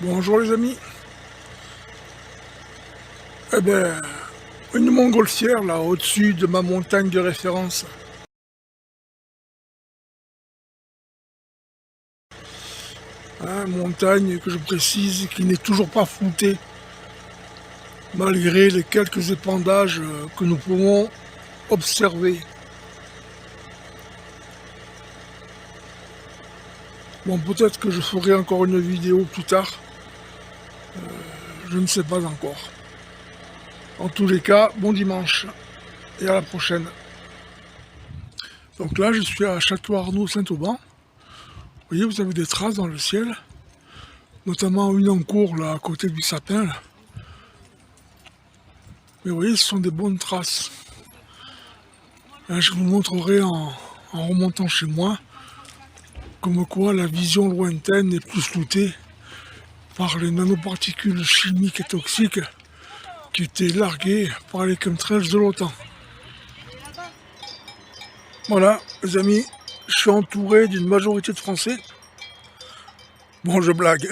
Bonjour les amis. Eh ben, une montgolfière là au-dessus de ma montagne de référence. Montagne que je précise qui n'est toujours pas floutée malgré les quelques épandages que nous pouvons observer. Bon, peut-être que je ferai encore une vidéo plus tard. Je ne sais pas encore. En tous les cas, bon dimanche et à la prochaine. Donc là, je suis à Château-Arnoux-Saint-Auban. Vous voyez, vous avez des traces dans le ciel, notamment une en cours là à côté du sapin. Là. Mais vous voyez, ce sont des bonnes traces. Là, je vous montrerai en remontant chez moi, comme quoi la vision lointaine est plus floutée par les nanoparticules chimiques et toxiques qui étaient larguées par les chemtrails de l'OTAN. Voilà, les amis, je suis entouré d'une majorité de Français. Bon, je blague.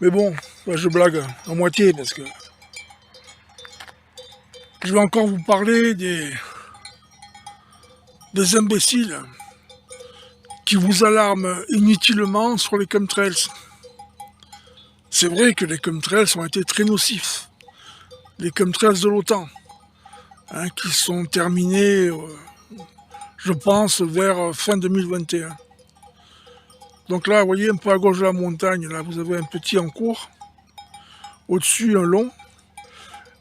Mais bon, je blague à moitié parce que je vais encore vous parler des imbéciles qui vous alarment inutilement sur les chemtrails. C'est vrai que les chemtrails ont été très nocifs. Les chemtrails de l'OTAN, qui sont terminés, je pense, vers fin 2021. Donc là, vous voyez, un peu à gauche de la montagne, là, vous avez un petit en cours. Au-dessus, un long.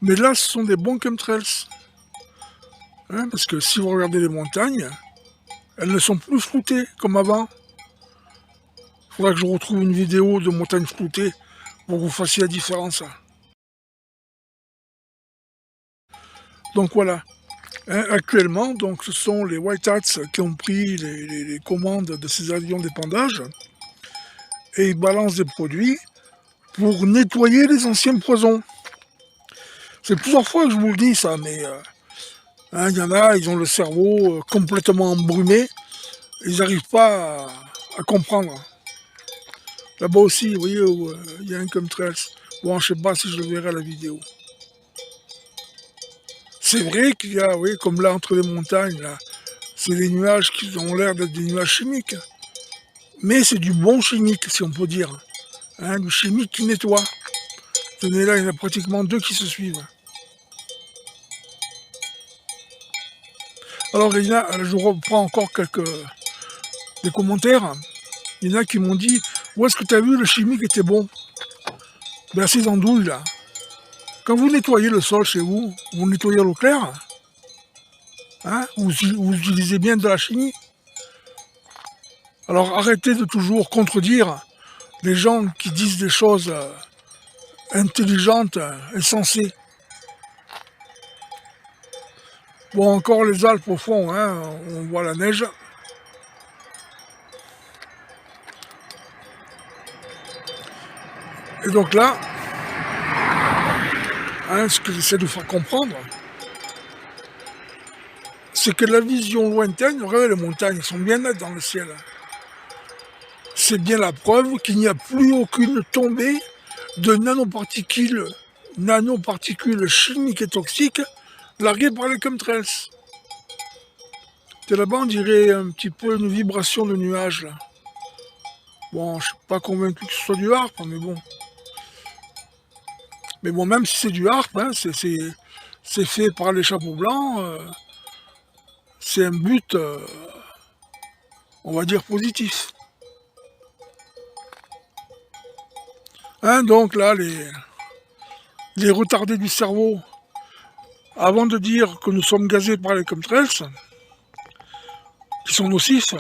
Mais là, ce sont des bons chemtrails. Parce que si vous regardez les montagnes, elles ne sont plus floutées comme avant. Il faudra que je retrouve une vidéo de montagne floutée pour que vous fassiez la différence. Donc voilà. Actuellement, donc, ce sont les White Hats qui ont pris les commandes de ces avions d'épandage et ils balancent des produits pour nettoyer les anciens poisons. C'est plusieurs fois que je vous le dis ça, mais il y en a, ils ont le cerveau complètement embrumé, ils n'arrivent pas à comprendre. Là-bas aussi, vous voyez, il y a un chemtrails. Bon, je ne sais pas si je le verrai à la vidéo. C'est vrai qu'il y a, oui, comme là, entre les montagnes, là, c'est des nuages qui ont l'air d'être des nuages chimiques. Mais c'est du bon chimique, si on peut dire. Du chimique qui nettoie. Tenez là, il y en a pratiquement deux qui se suivent. Alors, il y a, je reprends encore des commentaires. Il y en a qui m'ont dit, où est-ce que tu as vu le chimique était bon? Ben, ces andouilles là. Quand vous nettoyez le sol chez vous, vous nettoyez à l'eau claire, vous utilisez bien de la chimie. Alors arrêtez de toujours contredire les gens qui disent des choses intelligentes et sensées. Bon, encore les Alpes au fond, on voit la neige. Et donc là, ce que j'essaie de faire comprendre, c'est que la vision lointaine, regardez les montagnes, sont bien nettes dans le ciel. C'est bien la preuve qu'il n'y a plus aucune tombée de nanoparticules chimiques et toxiques larguées par les chemtrails. Et là-bas, on dirait un petit peu une vibration de nuages. Là. Bon, je suis pas convaincu que ce soit du harpe, mais bon. Mais bon, même si c'est du harpe, c'est fait par les chapeaux blancs, c'est un but, on va dire, positif. Donc là, les retardés du cerveau, avant de dire que nous sommes gazés par les chemtrails, qui sont nocifs,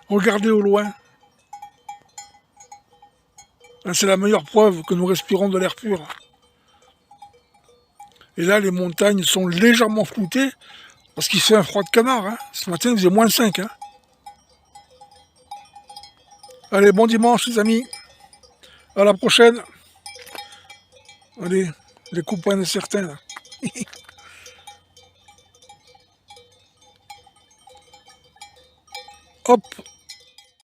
regardez au loin. C'est la meilleure preuve que nous respirons de l'air pur. Et là, les montagnes sont légèrement floutées, parce qu'il fait un froid de canard. Ce matin, il faisait moins 5. Allez, bon dimanche, les amis. À la prochaine. Allez, les copains de certains. Hop.